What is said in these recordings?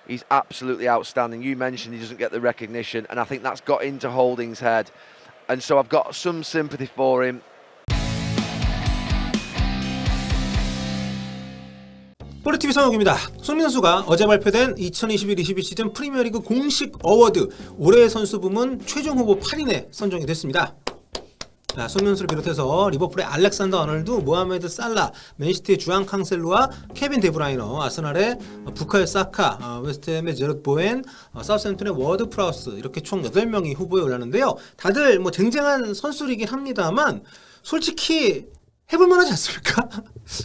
He's absolutely outstanding. You mentioned he doesn't get the recognition, and I think that's got into Holding's head. And so I've got some sympathy for him. 볼리TV 성욱입니다. 손흥민 선수가 어제 발표된 2021-22 시즌 프리미어리그 공식 어워드 올해의 선수 부문 최종 후보 8인에 선정이 됐습니다. 자, 손흥민 선수를 비롯해서 리버풀의 알렉산더 아놀드, 모하메드 살라, 맨시티의 주앙 캉셀루와 케빈 데브라이너, 아스날의 부카요 사카, 웨스트햄의 제럿 보엔, 사우스햄튼의 워드 프라우스, 이렇게 총 8명이 후보에 올랐는데요. 다들 뭐 쟁쟁한 선수이긴 합니다만 솔직히 해볼만 하지 않습니까?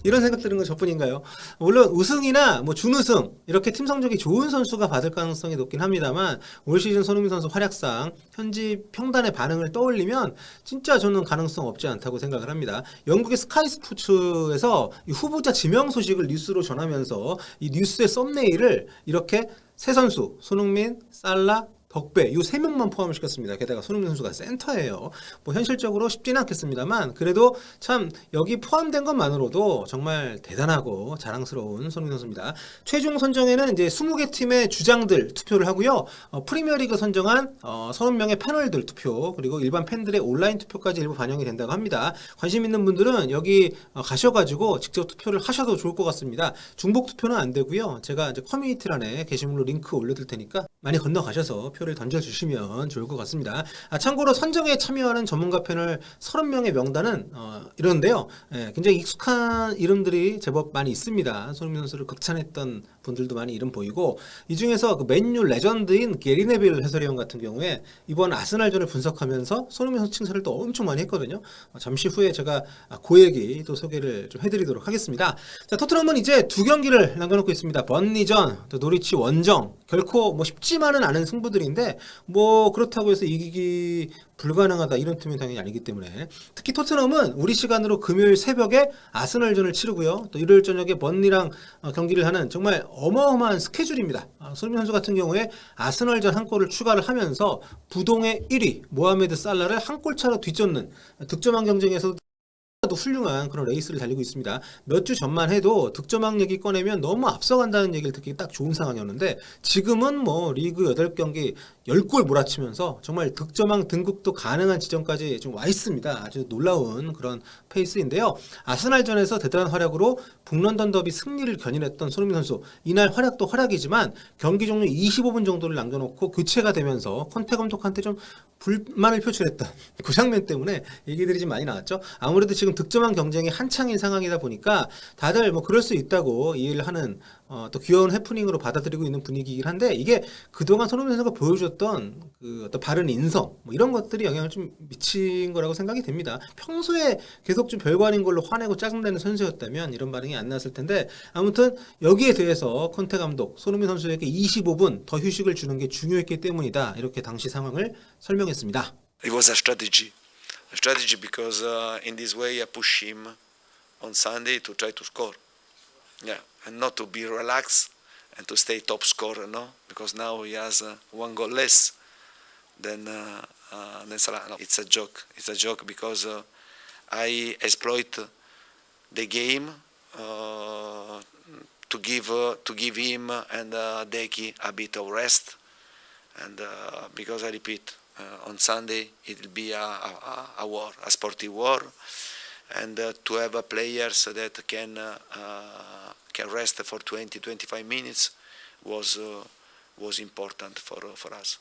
이런 생각 드는 건 저뿐인가요? 물론 우승이나 뭐 준우승 이렇게 팀 성적이 좋은 선수가 받을 가능성이 높긴 합니다만 올 시즌 손흥민 선수 활약상 현지 평단의 반응을 떠올리면 진짜 저는 가능성 없지 않다고 생각을 합니다. 영국의 스카이 스포츠에서 이 후보자 지명 소식을 뉴스로 전하면서 이 뉴스의 썸네일을 이렇게 세 선수 손흥민, 살라, 덕배 이 3명만 포함을 시켰습니다. 게다가 손흥민 선수가 센터예요. 뭐 현실적으로 쉽지는 않겠습니다만 그래도 참 여기 포함된 것만으로도 정말 대단하고 자랑스러운 손흥민 선수입니다. 최종 선정에는 이제 20개 팀의 주장들 투표를 하고요. 프리미어리그 선정한 30명의 패널들 투표 그리고 일반 팬들의 온라인 투표까지 일부 반영이 된다고 합니다. 관심 있는 분들은 여기 가셔가지고 직접 투표를 하셔도 좋을 것 같습니다. 중복 투표는 안 되고요. 제가 이제 커뮤니티란에 게시물로 링크 올려둘 테니까 많이 건너가셔서 표를 던져주시면 좋을 것 같습니다. 참고로 선정에 참여하는 전문가 패널 30명의 명단은 이런데요. 굉장히 익숙한 이름들이 제법 많이 있습니다. 손흥민 선수를 극찬했던 분들도 많이 이름 보이고 이 중에서 그 맨유 레전드인 게리 네빌 해설위원 같은 경우에 이번 아스날전을 분석하면서 손흥민 선수 칭찬을 또 엄청 많이 했거든요. 잠시 후에 제가 그 얘기 또 소개를 좀 해드리도록 하겠습니다. 자, 토트넘은 이제 2경기를 남겨놓고 있습니다. 번리전, 또 노리치 원정 결코 뭐 쉽지만은 않은 승부들인데 뭐 그렇다고 해서 이기기 불가능하다 이런 팀은 당연히 아니기 때문에 특히 토트넘은 우리 시간으로 금요일 새벽에 아스날전을 치르고요. 또 일요일 저녁에 번리랑 경기를 하는 정말 어마어마한 스케줄입니다. 손흥민 선수 같은 경우에 아스날전 한 골을 추가를 하면서 부동의 1위 모하메드 살라를 한 골 차로 뒤쫓는 득점왕 경쟁에서 도 훌륭한 그런 레이스를 달리고 있습니다. 몇 주 전만 해도 득점왕 얘기 꺼내면 너무 앞서간다는 얘기를 듣기 딱 좋은 상황이었는데 지금은 뭐 리그 8경기 10골 몰아치면서 정말 득점왕 등극도 가능한 지점까지 좀 와 있습니다. 아주 놀라운 그런 페이스인데요. 아스날전에서 대단한 활약으로 북런던 더비 승리를 견인했던 손흥민 선수 이날 활약도 활약이지만 경기 종료 25분 정도를 남겨놓고 교체가 되면서 컨테 감독한테 좀 불만을 표출했던 그 장면 때문에 얘기들이 좀 많이 나왔죠. 아무래도 지금 득점왕 경쟁이 한창인 상황이다 보니까 다들 뭐 그럴 수 있다고 이해를 하는 또 귀여운 해프닝으로 받아들이고 있는 분위기이긴 한데 이게 그동안 손흥민 선수가 보여줬던 그 어떤 바른 인성 뭐 이런 것들이 영향을 좀 미친 거라고 생각이 됩니다. 평소에 계속 좀 별거 아닌 걸로 화내고 짜증내는 선수였다면 이런 반응이 안 나왔을 텐데 아무튼 여기에 대해서 컨테 감독 손흥민 선수에게 25분 더 휴식을 주는 게 중요했기 때문이다 이렇게 당시 상황을 설명했습니다. It was a strategy because in this way I push him on Sunday to try to score. Yeah, and not to be relaxed and to stay top scorer, no? Because now he has one goal less than Salah. No, it's a joke. It's a joke because I exploit the game to give him and Deki a bit of rest, and because I repeat. On Sunday it will be a war, a sportive war, and to have players that can rest for 20-25 minutes was important for us.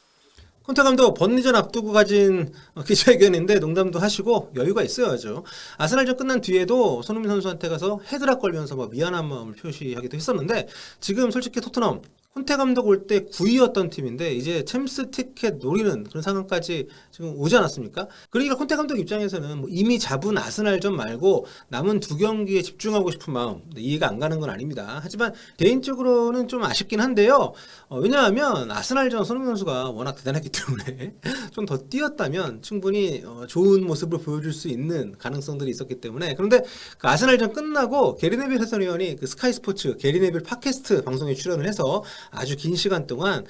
콘테 감독 번리전 앞두고 가진 기자회견인데 농담도 하시고 여유가 있어야죠. 아스날전 끝난 뒤에도 손흥민 선수한테 가서 헤드락 걸면서 뭐 미안한 마음을 표시하기도 했었는데 지금 솔직히 토트넘 콘테 감독 올 때 9위였던 팀인데 이제 챔스 티켓 노리는 그런 상황까지 지금 오지 않았습니까? 그러니까 콘테 감독 입장에서는 뭐 이미 잡은 아스날전 말고 남은 2경기에 집중하고 싶은 마음 이해가 안 가는 건 아닙니다. 하지만 개인적으로는 좀 아쉽긴 한데요. 왜냐하면 아스날전 손흥민 선수가 워낙 대단했기 때문에 좀 더 뛰었다면 충분히 좋은 모습을 보여줄 수 있는 가능성들이 있었기 때문에 그런데 그 아스날전 끝나고 게리 네빌 해설위원이 그 스카이 스포츠 게리 네빌 팟캐스트 방송에 출연을 해서 아주 긴 시간 동안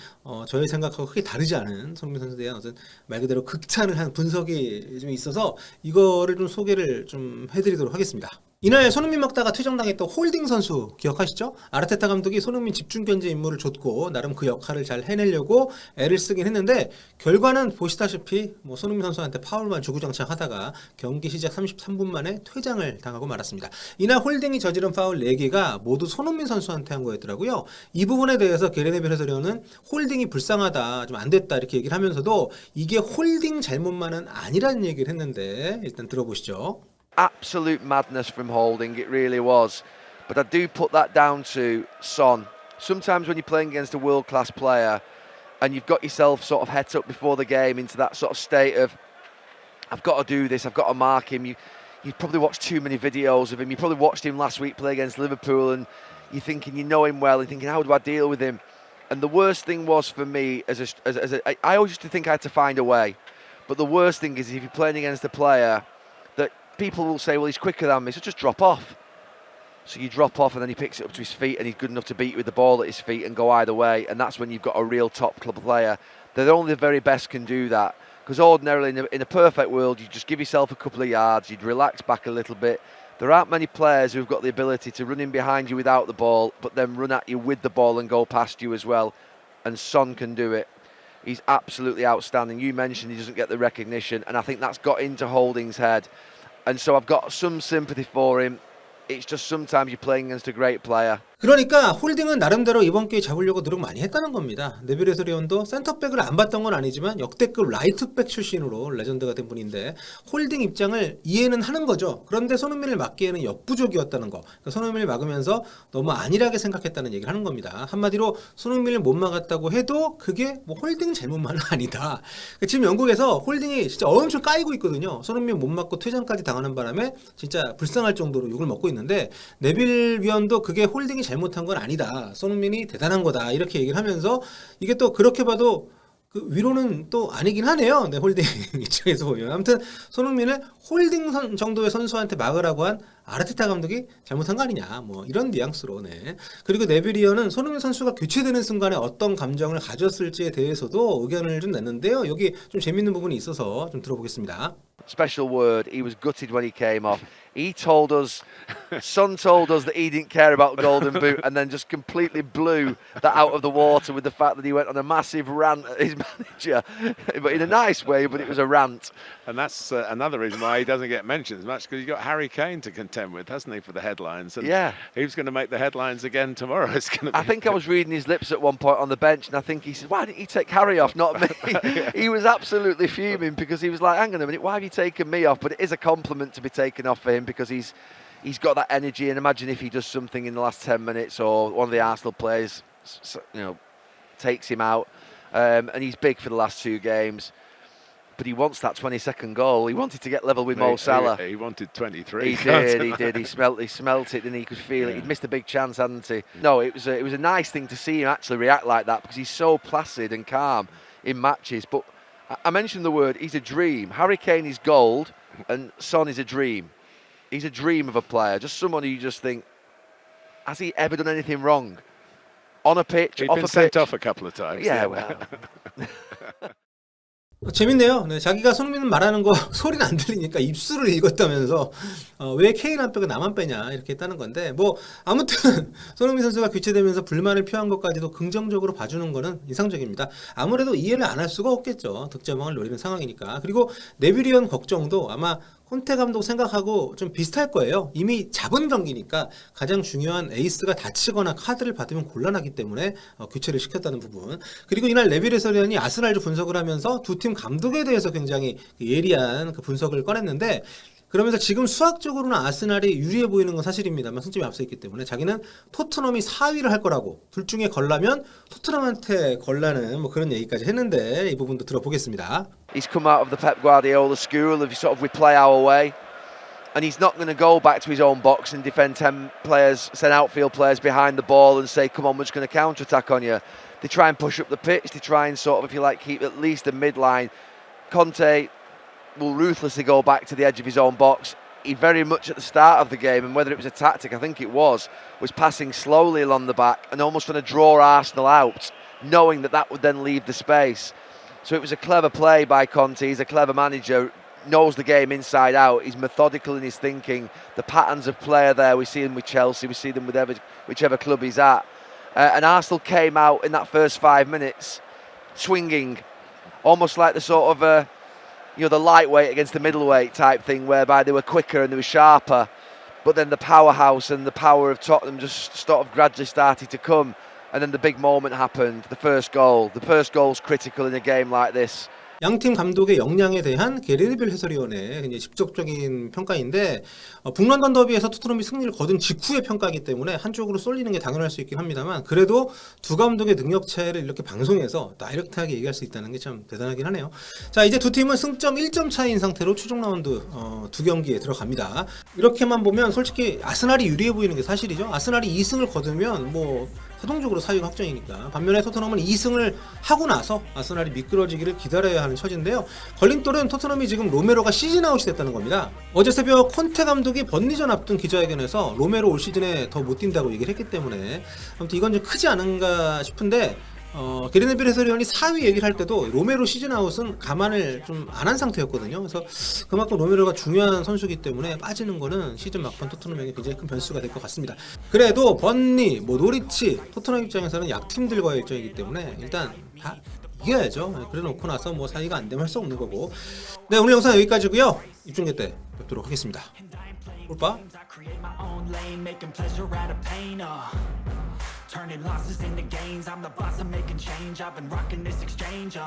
저의 생각하고 크게 다르지 않은 손흥민 선수에 대한 어떤 말 그대로 극찬을 한 분석이 좀 있어서 이거를 좀 소개를 좀 해드리도록 하겠습니다. 이날 손흥민 먹다가 퇴장당했던 홀딩 선수 기억하시죠? 아르테타 감독이 손흥민 집중 견제 임무를 줬고 나름 그 역할을 잘 해내려고 애를 쓰긴 했는데 결과는 보시다시피 손흥민 선수한테 파울만 주구장창 하다가 경기 시작 33분 만에 퇴장을 당하고 말았습니다. 이날 홀딩이 저지른 파울 4개가 모두 손흥민 선수한테 한 거였더라고요. 이 부분에 대해서 게리 네빌 해설위원은 홀딩이 불쌍하다, 좀 안 됐다 이렇게 얘기를 하면서도 이게 홀딩 잘못만은 아니라는 얘기를 했는데 일단 들어보시죠. Absolute madness from Holding, it really was. But I do put that down to Son. Sometimes when you're playing against a world-class player and you've got yourself sort of het up before the game into that sort of state of, I've got to do this, I've got to mark him. You've probably watched too many videos of him. You probably watched him last week play against Liverpool and you're thinking you know him well and thinking, how do I deal with him? And the worst thing was for me, I always used to think I had to find a way. But the worst thing is if you're playing against a player that people will say, well, he's quicker than me, so just drop off. So you drop off and then he picks it up to his feet and he's good enough to beat you with the ball at his feet and go either way. And that's when you've got a real top club player. Only the very best can do that. Because ordinarily in a perfect world, you just give yourself a couple of yards, you'd relax back a little bit. There aren't many players who've got the ability to run in behind you without the ball, but then run at you with the ball and go past you as well. And Son can do it. He's absolutely outstanding. You mentioned he doesn't get the recognition, and I think that's got into Holding's head. And so I've got some sympathy for him. It's just sometimes you're playing against a great player. 그러니까 홀딩은 나름대로 이번 기회에 잡으려고 노력 많이 했다는 겁니다. 네빌 해설위원도 센터백을 안 봤던 건 아니지만 역대급 라이트백 출신으로 레전드가 된 분인데 홀딩 입장을 이해는 하는 거죠. 그런데 손흥민을 막기에는 역부족이었다는 거. 그러니까 손흥민을 막으면서 너무 안일하게 생각했다는 얘기를 하는 겁니다. 한마디로 손흥민을 못 막았다고 해도 그게 홀딩 잘못만은 아니다. 지금 영국에서 홀딩이 진짜 엄청 까이고 있거든요. 손흥민 못 막고 퇴장까지 당하는 바람에 진짜 불쌍할 정도로 욕을 먹고 있는데 네빌 위원도 그게 홀딩이 잘못한 건 아니다. 손흥민이 대단한 거다. 이렇게 얘기를 하면서 이게 또 그렇게 봐도 그 위로는 또 아니긴 하네요. 네, 홀딩 입장에서 보면. 아무튼 손흥민을 홀딩 정도의 선수한테 막으라고 한 아르테타 감독이 잘못한 거 아니냐. 이런 뉘앙스로. 네. 그리고 네빌리언은 손흥민 선수가 교체되는 순간에 어떤 감정을 가졌을지에 대해서도 의견을 좀 냈는데요. 여기 좀 재밌는 부분이 있어서 좀 들어보겠습니다. Special word, he was gutted when he came off. He told us, Son told us that he didn't care about Golden Boot and then just completely blew that out of the water with the fact that he went on a massive rant at his manager. But in a nice way, but it was a rant. And that's another reason why he doesn't get mentioned as much, because you've got Harry Kane to contend with, hasn't he, for the headlines? And yeah. Who's going to make the headlines again tomorrow? It's going to I think I was reading his lips at one point on the bench, and I think he said, why didn't you take Harry off, not me? Yeah. He was absolutely fuming because he was like, hang on a minute, why have you taken me off? But it is a compliment to be taken off for him because he's got that energy, and imagine if he does something in the last 10 minutes or one of the Arsenal players takes him out, and he's big for the last 2 games. But he wants that 22nd goal. He wanted to get level with Mo Salah. He wanted 23. He did. He smelt it, and he could feel it. He'd missed a big chance, hadn't he? No, it was a nice thing to see him actually react like that because he's so placid and calm in matches. But I mentioned the word, he's a dream. Harry Kane is gold, and Son is a dream. He's a dream of a player. Just someone who you just think, has he ever done anything wrong? On a pitch, He'd off been a sent pitch? off a couple of times. Yeah, well. 재밌네요. 네, 자기가 손흥민 말하는 거 소리는 안 들리니까 입술을 읽었다면서 왜 케인 안 빼고 나만 빼냐 이렇게 했다는 건데 아무튼 손흥민 선수가 교체되면서 불만을 표한 것까지도 긍정적으로 봐주는 거는 인상적입니다. 아무래도 이해를 안 할 수가 없겠죠. 득점왕을 노리는 상황이니까. 그리고 네빌리언 걱정도 아마 콘테 감독 생각하고 좀 비슷할 거예요. 이미 잡은 경기니까 가장 중요한 에이스가 다치거나 카드를 받으면 곤란하기 때문에 교체를 시켰다는 부분. 그리고 이날 네빌 해설위원이 아스날도 분석을 하면서 두 팀 감독에 대해서 굉장히 예리한 그 분석을 꺼냈는데 그러면서 지금 수학적으로는 아스날이 유리해 보이는 건 사실입니다만 승점이 앞서 있기 때문에 자기는 토트넘이 4위를 할 거라고 둘 중에 걸라면 토트넘한테 걸라는 그런 얘기까지 했는데 이 부분도 들어보겠습니다. He's come out of the Pep Guardiola school of sort of we play our way, and he's not going to go back to his own box and defend 10 players, send outfield players behind the ball and say, come on, we're just going to counter-attack on you. They try and push up the pitch, they try and sort of, if you like, keep at least the midline. Conte will ruthlessly go back to the edge of his own box. He very much at the start of the game, and whether it was a tactic, I think it was passing slowly along the back and almost trying to draw Arsenal out, knowing that would then leave the space. So it was a clever play by Conte. He's a clever manager, knows the game inside out. He's methodical in his thinking. The patterns of player there, we see them with Chelsea, we see them with whichever club he's at. And Arsenal came out in that first 5 minutes swinging, almost like the sort of, the lightweight against the middleweight type thing, whereby they were quicker and they were sharper. But then the powerhouse and the power of Tottenham just sort of gradually started to come. And then the big moment happened, the first goal. The first goal's critical in a game like this. 양팀 감독의 역량에 대한 게리 네빌 해설위원의 굉장히 직접적인 평가인데 북런던 더비에서 토트넘이 승리를 거둔 직후의 평가이기 때문에 한쪽으로 쏠리는 게 당연할 수 있긴 합니다만 그래도 두 감독의 능력 차이를 이렇게 방송에서 다이렉트하게 얘기할 수 있다는 게 참 대단하긴 하네요. 자, 이제 두 팀은 승점 1점 차이인 상태로 최종 라운드 두 경기에 들어갑니다. 이렇게만 보면 솔직히 아스날이 유리해 보이는 게 사실이죠. 아스날이 2승을 거두면 뭐 자동적으로 4위가 확정이니까. 반면에 토트넘은 2승을 하고 나서 아스날이 미끄러지기를 기다려야 하는 처지인데요. 걸림돌은 토트넘이 지금 로메로가 시즌 아웃이 됐다는 겁니다. 어제 새벽 콘테 감독이 번리전 앞둔 기자회견에서 로메로 올 시즌에 더 못 뛴다고 얘기를 했기 때문에 아무튼 이건 좀 크지 않은가 싶은데 게리 네빌 해설위원이 4위 얘기를 할 때도 로메로 시즌 아웃은 감안을 좀 안 한 상태였거든요. 그래서 그만큼 로메로가 중요한 선수이기 때문에 빠지는 거는 시즌 막판 토트넘에게 굉장히 큰 변수가 될 것 같습니다. 그래도 번리, 노리치, 토트넘 입장에서는 약팀들과의 일정이기 때문에 일단 다 이겨야죠. 그래 놓고 나서 뭐 사이가 안 되면 할 수 없는 거고. 네, 오늘 영상 여기까지고요. 입중계 때 뵙도록 하겠습니다. 볼빠? Turning losses into gains, I'm the boss, I'm making change. I've been rocking this exchange,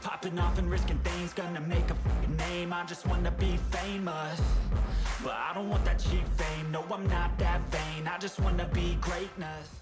popping off and risking things, gonna make a fucking name. I just wanna be famous, but I don't want that cheap fame. No, I'm not that vain, I just wanna be greatness.